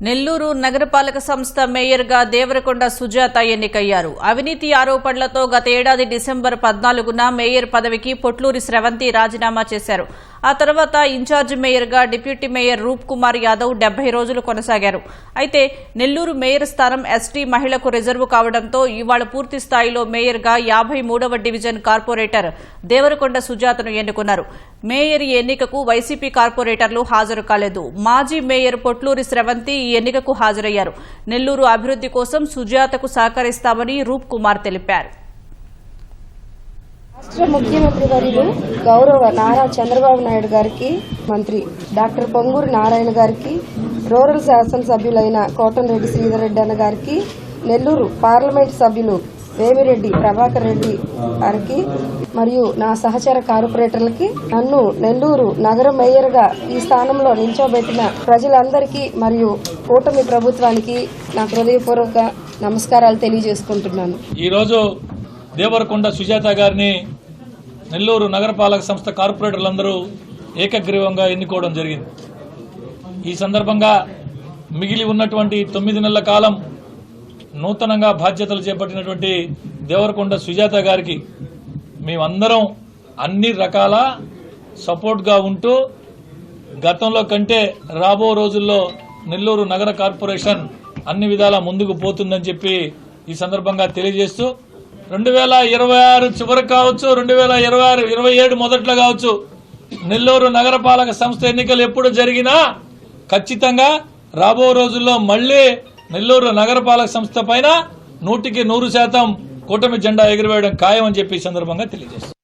నెల్లూరు నగరపాలక సంస్థ మేయర్గా దేవరకొండ సుజాత ఎన్నికయ్యారు. అవినీతి ఆరోపణలతో గత ఏడాది డిసెంబర్ 14న మేయర్ పదవికి పొట్లూరి స్రవంతి రాజీనామా చేశారు. ఆ తర్వాత ఇన్ఛార్జి మేయర్గా డిప్యూటీ మేయర్ రూప్ కుమార్ యాదవ్ 70 రోజులు కొనసాగారు. అయితే నెల్లూరు మేయర్ స్థానం ఎస్టీ మహిళకు రిజర్వు కావడంతో ఇవాళ పూర్తి స్థాయిలో మేయర్గా 53వ డివిజన్ కార్పొరేటర్ దేవరకొండ సుజాతను ఎన్నుకున్నారు. మేయర్ ఎన్నికకు వైసీపీ కార్పొరేటర్లు హాజరు కాలేదు. మాజీ మేయర్ పొట్లూరి స్రవంతి ఈ ఎన్నికకు హాజరయ్యారు. నెల్లూరు అభివృద్ధి కోసం సుజాతకు సహకరిస్తామని రూప్ కుమార్ తెలిపారు. రాష్ట్ర ముఖ్యమంత్రి వర్యులు గౌరవ నారా చంద్రబాబు నాయుడు గారికి, మంత్రి డాక్టర్ పొంగూరు నారాయణ గారికి, రూరల్ శాసనసభ్యులైన కోటంరెడ్డి శ్రీధర్ రెడ్డి అన్న గారికి, నెల్లూరు పార్లమెంట్ సభ్యులు వేమిరెడ్డి ప్రభాకర్ రెడ్డి గారికి మరియు నా సహచర కార్పొరేటర్లకి, నన్ను నెల్లూరు నగర మేయర్గా ఈ స్థానంలో నిల్చోబెట్టిన ప్రజలందరికీ మరియు కూటమి ప్రభుత్వానికి నా హృదయపూర్వక నమస్కారాలు తెలియజేసుకుంటున్నాను. ఈరోజు దేవరకొండ సుజాత గారిని నెల్లూరు నగరపాలక సంస్థ కార్పొరేటర్లందరూ ఏకగ్రీవంగా ఎన్నుకోవడం జరిగింది. ఈ సందర్భంగా మిగిలి ఉన్నటువంటి 9 నెలల కాలం నూతనంగా బాధ్యతలు చేపట్టినటువంటి దేవరకొండ సుజాత గారికి మేమందరం అన్ని రకాల సపోర్ట్గా ఉంటూ గతంలో కంటే రాబో రోజుల్లో నెల్లూరు నగర కార్పొరేషన్ అన్ని విధాలా ముందుకు పోతుందని చెప్పి ఈ సందర్భంగా తెలియజేస్తూ 2026 చివరికి కావచ్చు, 2027 మొదట్లో కావచ్చు, నెల్లూరు నగరపాలక సంస్థ ఎన్నికలు ఎప్పుడు జరిగినా ఖచ్చితంగా రాబో రోజుల్లో మళ్లీ నెల్లూరు నగరపాలక సంస్థ పైన 100% కూటమి జెండా ఎగురవేయడం ఖాయం అని చెప్పి ఈ సందర్భంగా తెలియజేస్తారు.